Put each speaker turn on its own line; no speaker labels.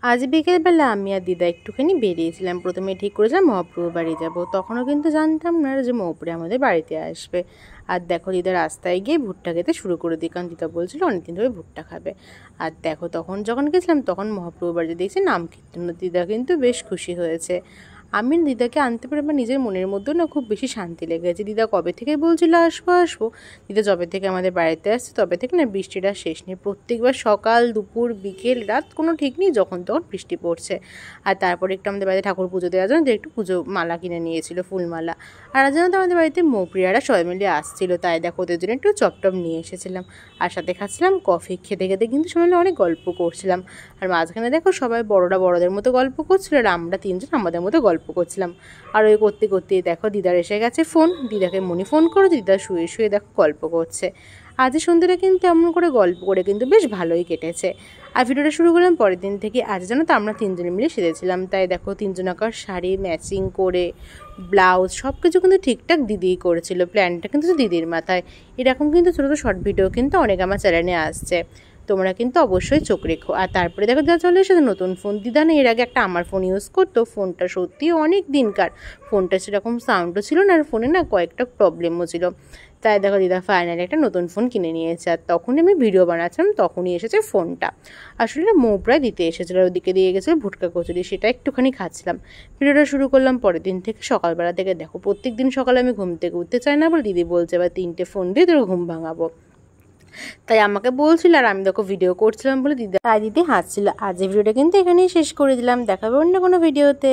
আজ বিকেলবেলা আমি আর দিদা একটুখানি বেরিয়েছিলাম। প্রথমে ঠিক করেছিলাম মহাপ্রভুর বাড়ি যাব। তখনও কিন্তু জানতাম না যে মৌপ্রিয়া আমাদের বাড়িতে আসবে। আর দেখো দিদা রাস্তায় গিয়ে ভুট্টা খেতে শুরু করে দিই, কারণ দিদা বলছিল অনেকদিন ধরে ভুট্টা খাবে। আর দেখো তখন যখন গেছিলাম তখন মহাপ্রভুর বাড়িতে দেখছি নাম কীর্তন। দিদা কিন্তু বেশ খুশি হয়েছে। আমি দিদাকে আনতে পেরে আমার নিজের মনের মধ্যেও না খুব বেশি শান্তি লেগেছে। দিদা কবে থেকে বলছিল আসবো আসবো, দিদা যবে থেকে আমাদের বাড়িতে আসছে তবে থেকে না বৃষ্টিটা শেষ নেই। প্রত্যেকবার সকাল দুপুর বিকেল রাত কোনো ঠিক নেই, যখন তখন বৃষ্টি পড়ছে। আর তারপরে একটু আমাদের বাড়িতে ঠাকুর পুজো দেওয়ার জন্য একটু পুজো মালা কিনে নিয়েছিল, ফুলমালা। আর আজ জানো তো আমাদের বাড়িতে মৌপ্রিয়ারা সবাই মিলে আসছিল, তাই দেখো ওদের জন্য একটু চপটপ নিয়ে এসেছিলাম। আর সাথে খাচ্ছিলাম কফি। খেতে খেতে কিন্তু সবাই মিলে অনেক গল্প করছিলাম। আর মাঝখানে দেখো সবাই বড়রা বড়দের মতো গল্প করছিল, আর আমরা তিনজন আমাদের মতো গল্প করছিলাম। আর ওই করতে করতেই দেখো দিদার এসে গেছে ফোন। দিদাকে মনি ফোন করে, দিদা শুয়ে শুয়ে দেখো গল্প করছে। আজ সন্ধ্যেটা কিন্তু এমন করে গল্প করে কিন্তু বেশ ভালোই কেটেছে। আর ভিডিওটা শুরু করলাম পরের দিন থেকে। আজ জানো তো আমরা তিনজনে মিলে সেজেছিলাম, তাই দেখো তিনজনাকার শাড়ি ম্যাচিং করে ব্লাউজ সব কিছু কিন্তু ঠিকঠাক দিদিই করেছিল। প্ল্যানটা কিন্তু দিদির মাথায়। এরকম কিন্তু ছোটো ছোটো শর্ট ভিডিও কিন্তু অনেক আমার চ্যানেলে আসছে, তোমরা কিন্তু অবশ্যই চোখ রেখো। আর তারপরে দেখো দিদা চলে এসেছে নতুন ফোন। দিদা না এর আগে একটা আমার ফোন ইউজ করতো, ফোনটা সত্যিই অনেক দিনকার। ফোনটা সেরকম সাউন্ডও ছিল না, আর ফোনে না কয়েকটা প্রবলেমও ছিল। তাই দেখো দিদা ফাইনালি একটা নতুন ফোন কিনে নিয়েছে। আর তখনই আমি ভিডিও বানাচ্ছিলাম, তখনই এসেছে ফোনটা। আসলে মৌপ্রায় দিতে এসেছিলো, ওদিকে দিয়ে গেছিলো ভুটকা কচুরি, সেটা একটুখানি খাচ্ছিলাম। ভিডিওটা শুরু করলাম পরের দিন থেকে, সকালবেলা থেকে। দেখো প্রত্যেক দিন সকালে আমি ঘুম থেকে উঠতে চাই না বলে দিদি বলছে এবার 3টে ফোন দিয়ে তোর ঘুম ভাঙাবো। তাই আমাকে বলছিল, আর আমি দেখো ভিডিও করছিলাম বলে দিদি হাসছিল। আজ এই ভিডিওটা কিন্তু এখানেই শেষ করে দিলাম, দেখাবে অন্য কোনো ভিডিওতে।